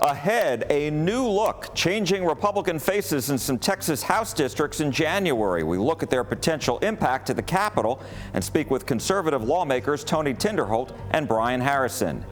Ahead, a new look, changing Republican faces in some Texas House districts in January. We look at their potential impact to the Capitol and speak with conservative lawmakers Tony Tinderholt and Brian Harrison.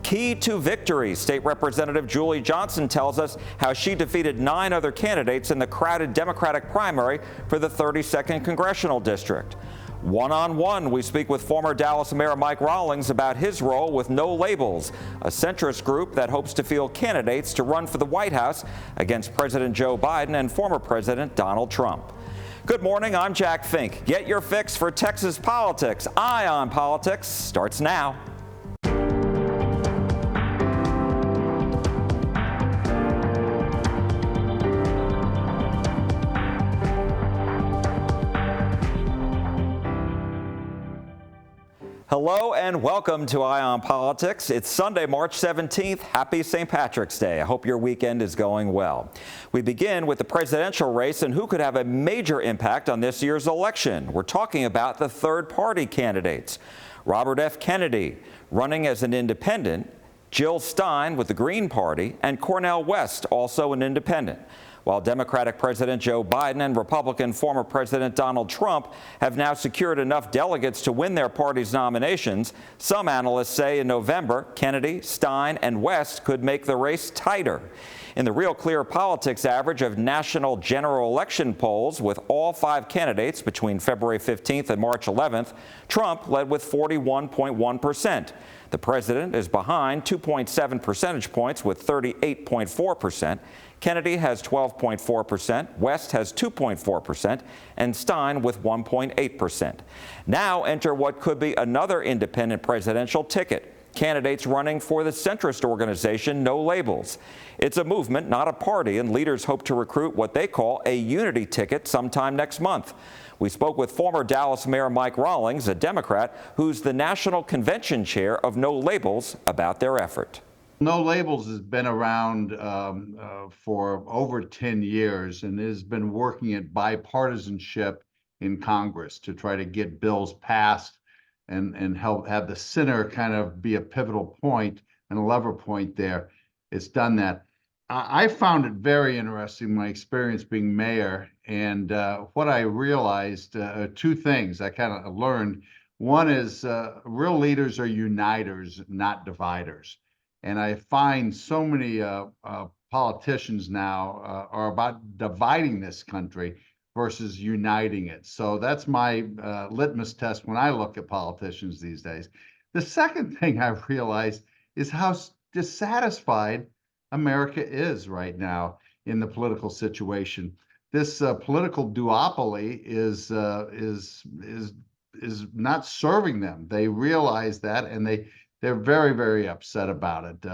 Key to victory, State Representative Julie Johnson tells us how she defeated 9 other candidates in the crowded Democratic primary for the 32nd Congressional District. One-on-one, we speak with former Dallas Mayor Mike Rawlings about his role with No Labels, a centrist group that hopes to field candidates to run for the White House against President Joe Biden and former President Donald Trump. Good morning, I'm Jack Fink. Get your fix for Texas politics. Eye on Politics starts now. Hello and welcome to Eye on Politics. It's Sunday, March 17th. Happy St. Patrick's Day. I hope your weekend is going well. We begin with the presidential race and who could have a major impact on this year's election. We're talking about the third-party candidates. Robert F. Kennedy running as an independent, Jill Stein with the Green Party, and Cornel West, also an independent. While Democratic President Joe Biden and Republican former President Donald Trump have now secured enough delegates to win their party's nominations, some analysts say in November, Kennedy, Stein, and West could make the race tighter. In the Real Clear Politics average of national general election polls with all 5 candidates between February 15th and March 11th, Trump led with 41.1%. The president is behind 2.7 percentage points with 38.4%. Kennedy has 12.4%, West has 2.4%, and Stein with 1.8%. Now enter what could be another independent presidential ticket. Candidates running for the centrist organization No Labels. It's a movement, not a party, and leaders hope to recruit what they call a unity ticket sometime next month. We spoke with former Dallas Mayor Mike Rawlings, a Democrat, who's the national convention chair of No Labels, about their effort. No Labels has been around for over 10 years and has been working at bipartisanship in Congress to try to get bills passed and help have the center kind of be a pivotal point and a lever point there. It's done that. I found it very interesting, my experience being mayor, and what I realized, 2 things I kind of learned. One is real leaders are uniters, not dividers. And I find so many politicians now are about dividing this country versus uniting it. So that's my litmus test when I look at politicians these days. The second thing I've realized is how dissatisfied America is right now in the political situation. This political duopoly is not serving them. They realize that, and they're very, very upset about it.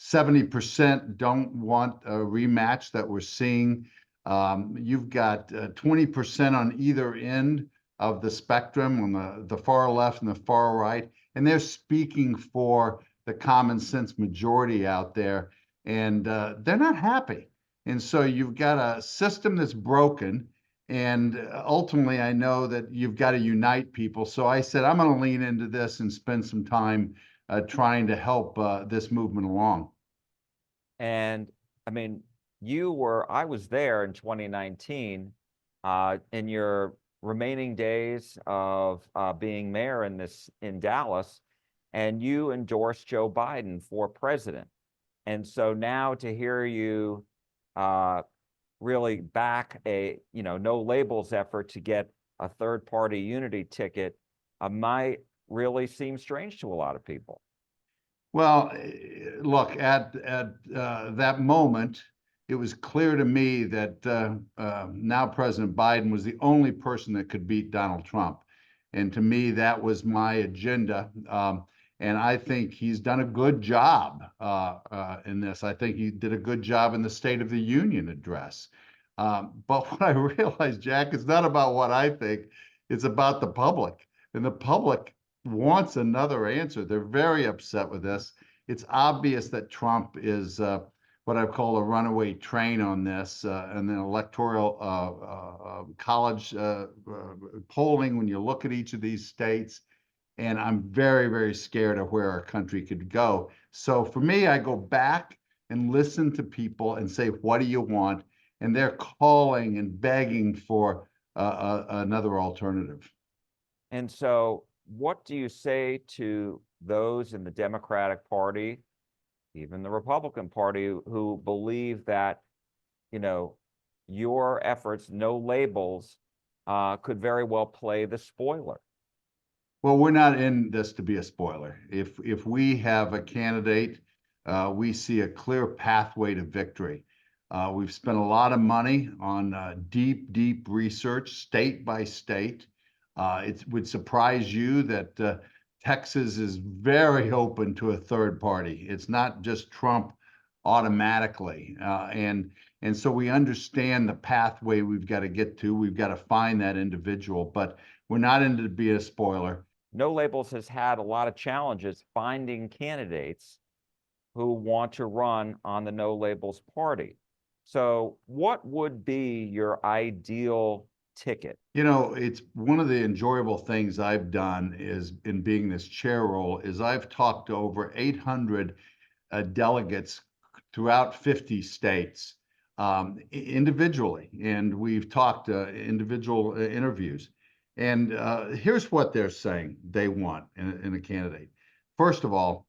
70% don't want a rematch that we're seeing. You've got 20% on either end of the spectrum, on the far left and the far right, and they're speaking for the common sense majority out there, and they're not happy. And so you've got a system that's broken, and ultimately I know that you've got to unite people. So I said, I'm going to lean into this and spend some time trying to help this movement along. And I mean, I was there in 2019 in your remaining days of being mayor in Dallas, and you endorsed Joe Biden for president. And so now to hear you really back a No Labels effort to get a third-party unity ticket might really seem strange to a lot of people. Well, look, at that moment, it was clear to me that now President Biden was the only person that could beat Donald Trump. And to me, that was my agenda. And I think he's done a good job in this. I think he did a good job in the State of the Union address. But what I realized, Jack, it's not about what I think. It's about the public. And the public wants another answer. They're very upset with this. It's obvious that Trump is what I call a runaway train on this, and the electoral college polling when you look at each of these states. And I'm very, very scared of where our country could go. So for me, I go back and listen to people and say, what do you want? And they're calling and begging for another alternative. And so, what do you say to those in the Democratic Party, even the Republican Party, who believe that, your efforts, no labels, could very well play the spoiler? Well, we're not in this to be a spoiler. If we have a candidate, we see a clear pathway to victory. We've spent a lot of money on deep research, state by state. It would surprise you that Texas is very open to a third party. It's not just Trump automatically. And so we understand the pathway we've got to get to. We've got to find that individual, but we're not into to be a spoiler. No Labels has had a lot of challenges finding candidates who want to run on the No Labels party. So what would be your ideal ticket? It's one of the enjoyable things I've done is in being this chair role is I've talked to over 800 delegates throughout 50 states individually, and we've talked individual interviews. And here's what they're saying they want in a candidate. First of all,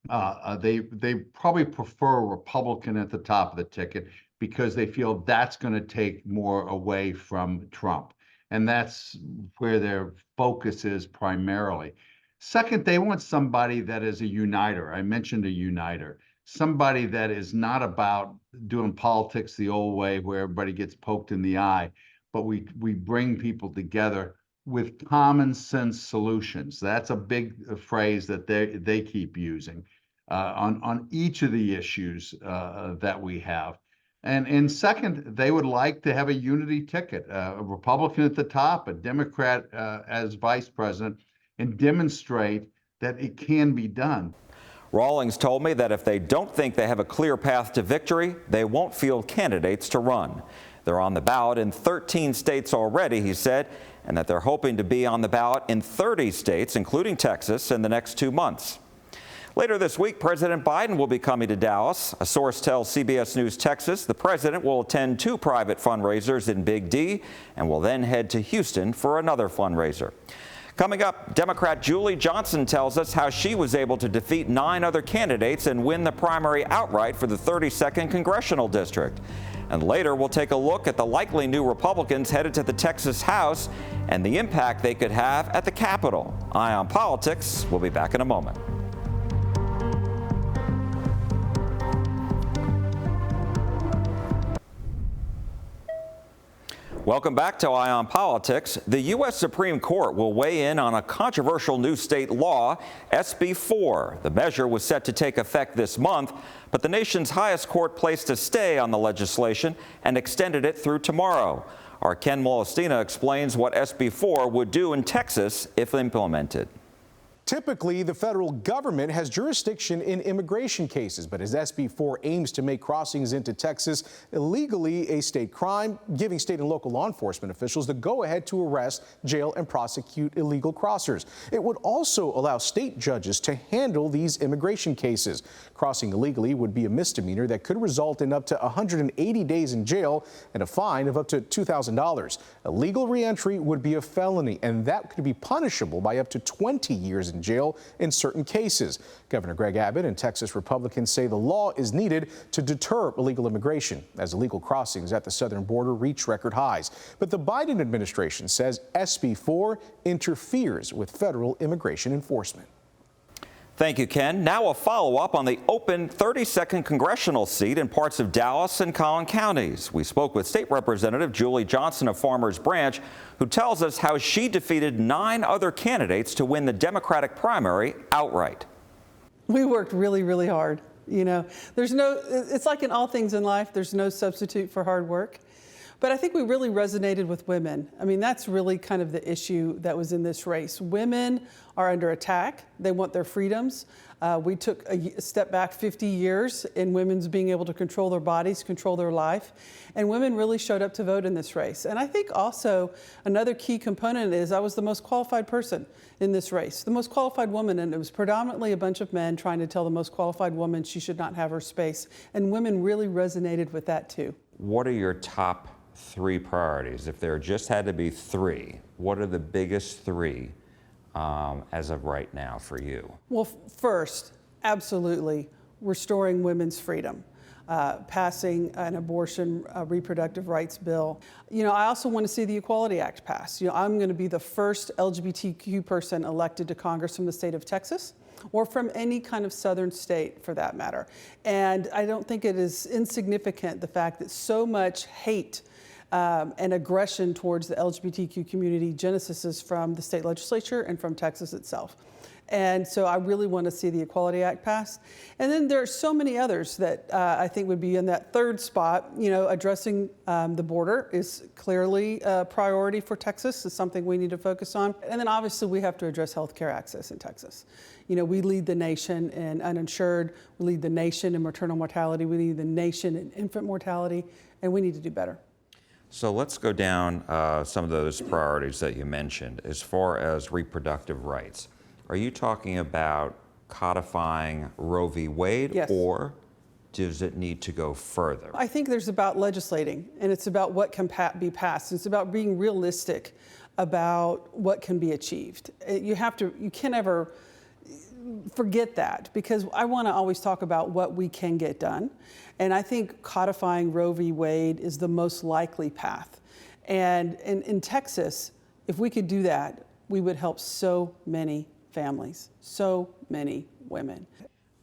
they probably prefer a Republican at the top of the ticket because they feel that's going to take more away from Trump. And that's where their focus is primarily. Second, they want somebody that is a uniter. I mentioned a uniter. Somebody that is not about doing politics the old way where everybody gets poked in the eye, but we bring people together with common sense solutions. That's a big phrase that they keep using on each of the issues that we have. And second, they would like to have a unity ticket, a Republican at the top, a Democrat as vice president, and demonstrate that it can be done. Rawlings told me that if they don't think they have a clear path to victory, they won't field candidates to run. They're on the ballot in 13 states already, he said, and that they're hoping to be on the ballot in 30 states, including Texas, in the next 2 months. Later this week, President Biden will be coming to Dallas. A source tells CBS News Texas the president will attend 2 private fundraisers in Big D and will then head to Houston for another fundraiser. Coming up, Democrat Julie Johnson tells us how she was able to defeat 9 other candidates and win the primary outright for the 32nd Congressional District. And later, we'll take a look at the likely new Republicans headed to the Texas House and the impact they could have at the Capitol. Eye on Politics. We'll be back in a moment. Welcome back to Eye on Politics. The U.S. Supreme Court will weigh in on a controversial new state law, SB 4. The measure was set to take effect this month, but the nation's highest court placed a stay on the legislation and extended it through tomorrow. Our Ken Molestina explains what SB 4 would do in Texas if implemented. Typically, the federal government has jurisdiction in immigration cases, but as SB 4 aims to make crossings into Texas illegally a state crime, giving state and local law enforcement officials the go-ahead to arrest, jail, and prosecute illegal crossers. It would also allow state judges to handle these immigration cases. Crossing illegally would be a misdemeanor that could result in up to 180 days in jail and a fine of up to $2,000. Illegal reentry would be a felony, and that could be punishable by up to 20 years in jail in certain cases. Governor Greg Abbott and Texas Republicans say the law is needed to deter illegal immigration as illegal crossings at the southern border reach record highs. But the Biden administration says SB 4 interferes with federal immigration enforcement. Thank you, Ken. Now a follow-up on the open 32nd congressional seat in parts of Dallas and Collin counties. We spoke with State Representative Julie Johnson of Farmers Branch, who tells us how she defeated 9 other candidates to win the Democratic primary outright. We worked really hard. It's like in all things in life, there's no substitute for hard work. But I think we really resonated with women. I mean, that's really kind of the issue that was in this race. Women are under attack. They want their freedoms. We took a step back 50 years in women's being able to control their bodies, control their life, and women really showed up to vote in this race. And I think also another key component is I was the most qualified person in this race, the most qualified woman, and it was predominantly a bunch of men trying to tell the most qualified woman she should not have her space, and women really resonated with that too. What are your top 3 priorities? If there just had to be 3, what are the biggest 3 as of right now for you? Well, first, absolutely, restoring women's freedom. Passing an abortion reproductive rights bill. I also want to see the Equality Act passed. I'm going to be the first LGBTQ person elected to Congress from the state of Texas, or from any kind of southern state for that matter. And I don't think it is insignificant the fact that so much hate and aggression towards the LGBTQ community genesis from the state legislature and from Texas itself. And so I really want to see the Equality Act passed. And then there are so many others that I think would be in that third spot. Addressing the border is clearly a priority for Texas. It's something we need to focus on. And then obviously we have to address health care access in Texas. We lead the nation in uninsured, we lead the nation in maternal mortality, we lead the nation in infant mortality, and we need to do better. So let's go down some of those priorities that you mentioned. As far as reproductive rights, are you talking about codifying Roe v. Wade? Yes. Or does it need to go further? I think there's about legislating, and it's about what can be passed. It's about being realistic about what can be achieved. You can't ever forget that, because I want to always talk about what we can get done. And I think codifying Roe v. Wade is the most likely path. And in Texas, if we could do that, we would help so many families, so many women.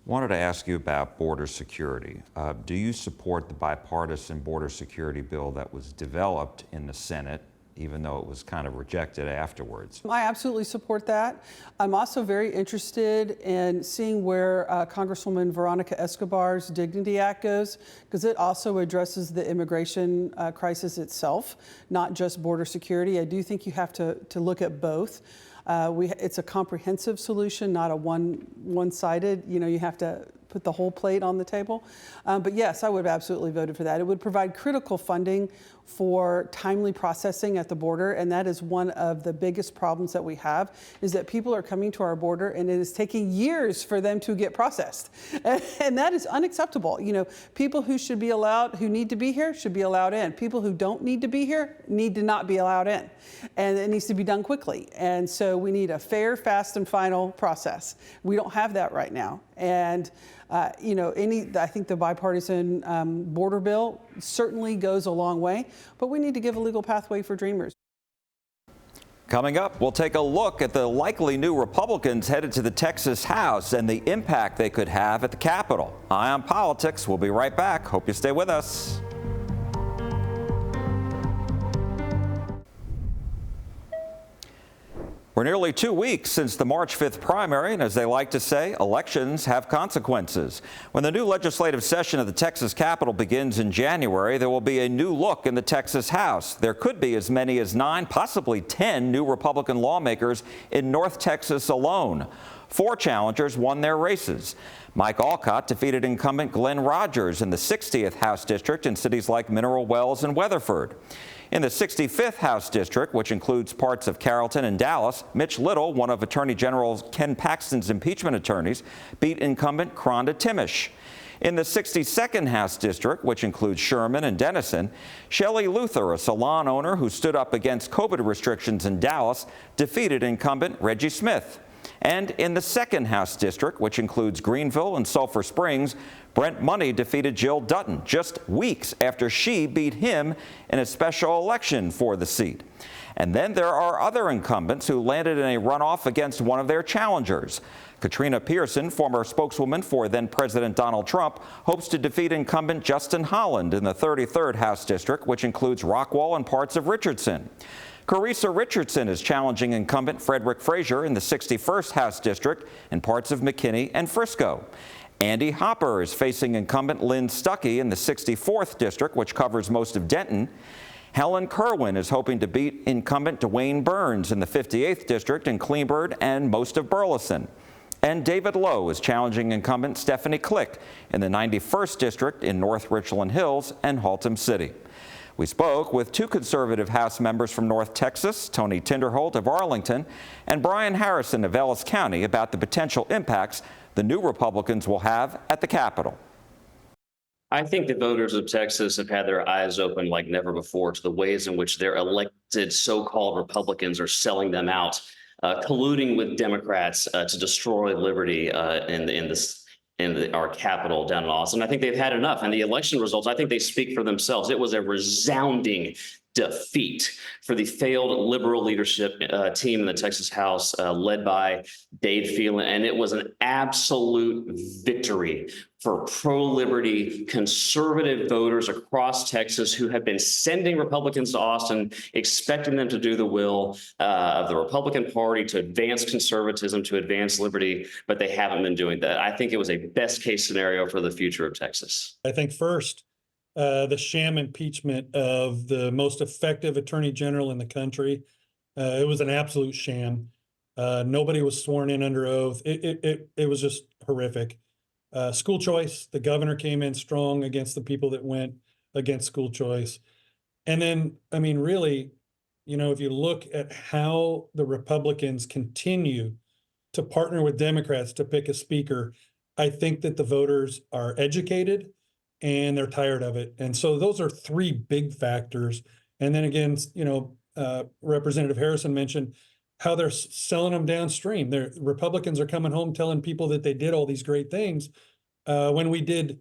Wanted to ask you about border security. Do you support the bipartisan border security bill that was developed in the Senate, even though it was kind of rejected afterwards? I absolutely support that. I'm also very interested in seeing where Congresswoman Veronica Escobar's Dignity Act goes, because it also addresses the immigration crisis itself, not just border security. I do think you have to look at both. It's a comprehensive solution, not a one-sided. You have to put the whole plate on the table. But yes, I would have absolutely voted for that. It would provide critical funding for timely processing at the border, and that is one of the biggest problems that we have, is that people are coming to our border and it is taking years for them to get processed. And that is unacceptable. People who should be allowed, who need to be here, should be allowed in. People who don't need to be here need to not be allowed in. And it needs to be done quickly. And so we need a fair, fast, and final process. We don't have that right now. And I think the bipartisan border bill certainly goes a long way, but we need to give a legal pathway for dreamers. Coming up, we'll take a look at the likely new Republicans headed to the Texas House and the impact they could have at the Capitol. Eye on Politics. We'll be right back. Hope you stay with us. We're nearly 2 weeks since the March 5th primary, and as they like to say, elections have consequences. When the new legislative session of the Texas Capitol begins in January, there will be a new look in the Texas House. There could be as many as 9, possibly 10 new Republican lawmakers in North Texas alone. 4 challengers won their races. Mike Alcott defeated incumbent Glenn Rogers in the 60th House District in cities like Mineral Wells and Weatherford. In the 65th House District, which includes parts of Carrollton and Dallas, Mitch Little, one of Attorney General Ken Paxton's impeachment attorneys, beat incumbent Kronda Timish. In the 62nd House District, which includes Sherman and Denison, Shelley Luther, a salon owner who stood up against COVID restrictions in Dallas, defeated incumbent Reggie Smith. And in the 2nd House District, which includes Greenville and Sulphur Springs, Brent Money defeated Jill Dutton just weeks after she beat him in a special election for the seat. And then there are other incumbents who landed in a runoff against one of their challengers. Katrina Pearson, former spokeswoman for then-President Donald Trump, hopes to defeat incumbent Justin Holland in the 33rd House District, which includes Rockwall and parts of Richardson. Carissa Richardson is challenging incumbent Frederick Frazier in the 61st House District and parts of McKinney and Frisco. Andy Hopper is facing incumbent Lynn Stuckey in the 64th District, which covers most of Denton. Helen Kerwin is hoping to beat incumbent Dwayne Burns in the 58th District in Cleburne and most of Burleson. And David Lowe is challenging incumbent Stephanie Click in the 91st District in North Richland Hills and Haltom City. We spoke with two conservative House members from North Texas, Tony Tinderholt of Arlington and Brian Harrison of Ellis County, about the potential impacts the new Republicans will have at the Capitol. I think the voters of Texas have had their eyes open like never before to the ways in which their elected so-called Republicans are selling them out, colluding with Democrats to destroy liberty in our capital down in Austin. I think they've had enough. And the election results, I think they speak for themselves. It was a resounding defeat for the failed liberal leadership team in the Texas House led by Dade Phelan. And it was an absolute victory for pro-liberty conservative voters across Texas who have been sending Republicans to Austin, expecting them to do the will of the Republican Party, to advance conservatism, to advance liberty, but they haven't been doing that. I think it was a best case scenario for the future of Texas. I think first, the sham impeachment of the most effective attorney general in the country. It was an absolute sham. Nobody was sworn in under oath. It was just horrific. School choice, the governor came in strong against the people that went against school choice. And then, I mean, really, you know, if you look at how the Republicans continue to partner with Democrats to pick a speaker, I think that the voters are educated and they're tired of it. And so those are three big factors. And then again, you know, Representative Harrison mentioned how they're selling them downstream. The Republicans are coming home telling people that they did all these great things when we did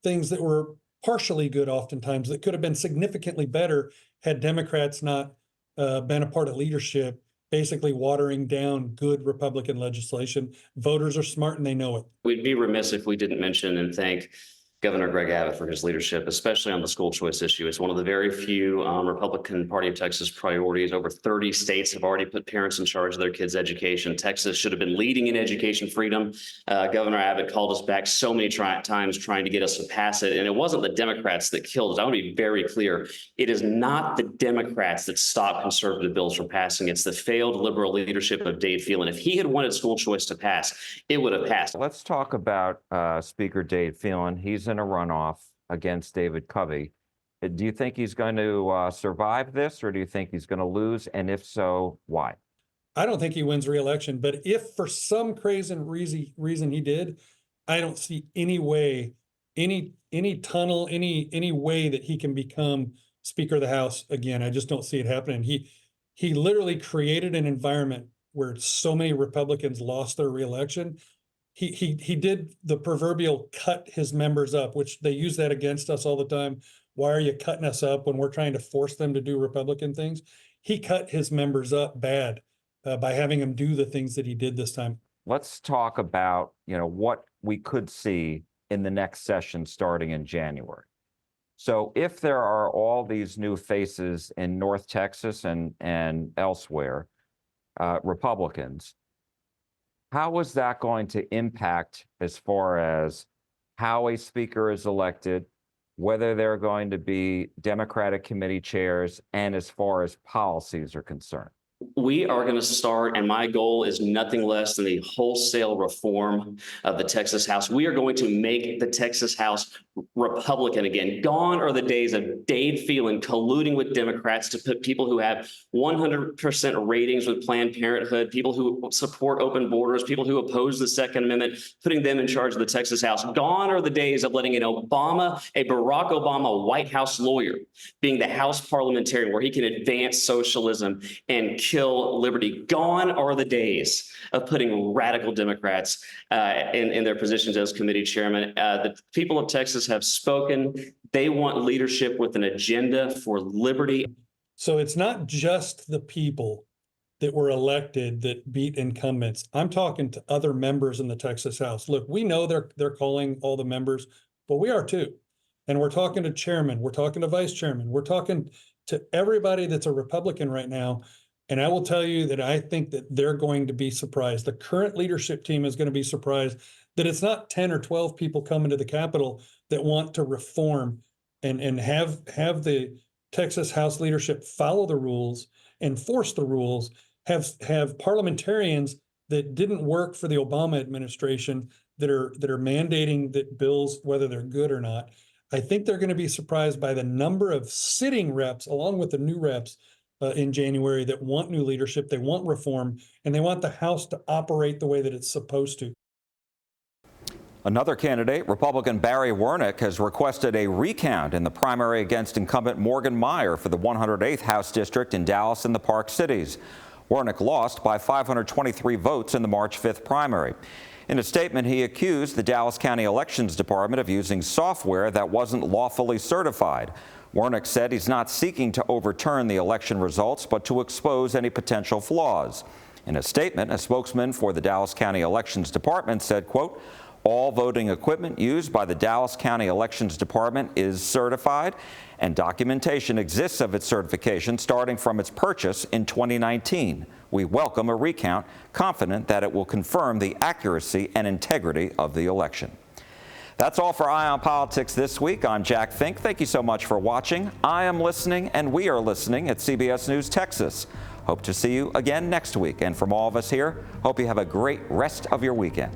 things that were partially good oftentimes that could have been significantly better had Democrats not been a part of leadership, basically watering down good Republican legislation. Voters are smart and they know it. We'd be remiss if we didn't mention and thank Governor Greg Abbott for his leadership, especially on the school choice issue. It's one of the very few Republican Party of Texas priorities. Over 30 states have already put parents in charge of their kids' education. Texas should have been leading in education freedom. Governor Abbott called us back so many times trying to get us to pass it. And it wasn't the Democrats that killed it. I want to be very clear. It is not the Democrats that stopped conservative bills from passing. It's the failed liberal leadership of Dade Phelan. If he had wanted school choice to pass, it would have passed. Let's talk about Speaker Dade Phelan. He's in a runoff against David Covey. Do you think he's going to survive this, or do you think he's going to lose? And if so, why? I don't think he wins re-election, but if for some crazy reason he did, I don't see any way, any tunnel, any way that he can become Speaker of the House again. I just don't see it happening. He literally created an environment where so many Republicans lost their re-election. He did the proverbial cut his members up, which they use that against us all the time. Why are you cutting us up when we're trying to force them to do Republican things? He cut his members up bad by having them do the things that he did this time. Let's talk about, you know, what we could see in the next session starting in January. So if there are all these new faces in North Texas and elsewhere, Republicans, how is that going to impact as far as how a speaker is elected, whether they're going to be Democratic committee chairs, and as far as policies are concerned? We are going to start, and my goal is nothing less than the wholesale reform of the Texas House. We are going to make the Texas House Republican again. Gone are the days of Dade Phelan colluding with Democrats to put people who have 100% ratings with Planned Parenthood, people who support open borders, people who oppose the Second Amendment, putting them in charge of the Texas House. Gone are the days of letting a Barack Obama White House lawyer being the House parliamentarian where he can advance socialism and kill liberty. Gone are the days of putting radical Democrats in their positions as committee chairman. The people of Texas have spoken. They want leadership with an agenda for liberty. So it's not just the people that were elected that beat incumbents. I'm talking to other members in the Texas House. Look, we know they're calling all the members, but we are too. And we're talking to chairman, we're talking to vice chairman, we're talking to everybody that's a Republican right now. And I will tell you that I think that they're going to be surprised. The current leadership team is going to be surprised that it's not 10 or 12 people coming to the Capitol that want to reform and have the Texas House leadership follow the rules, enforce the rules, have parliamentarians that didn't work for the Obama administration that are mandating that bills, whether they're good or not. I think they're going to be surprised by the number of sitting reps, along with the new reps in January, that want new leadership, they want reform, and they want the House to operate the way that it's supposed to. Another candidate, Republican Barry Wernick, has requested a recount in the primary against incumbent Morgan Meyer for the 108th House District in Dallas and the Park Cities. Wernick lost by 523 votes in the March 5th primary. In a statement, he accused the Dallas County Elections Department of using software that wasn't lawfully certified. Wernick said he's not seeking to overturn the election results, but to expose any potential flaws. In a statement, a spokesman for the Dallas County Elections Department said, quote, "All voting equipment used by the Dallas County Elections Department is certified, and documentation exists of its certification starting from its purchase in 2019. We welcome a recount, confident that it will confirm the accuracy and integrity of the election." That's all for Eye on Politics this week. I'm Jack Fink. Thank you so much for watching. I am listening, and we are listening at CBS News Texas. Hope to see you again next week. And from all of us here, hope you have a great rest of your weekend.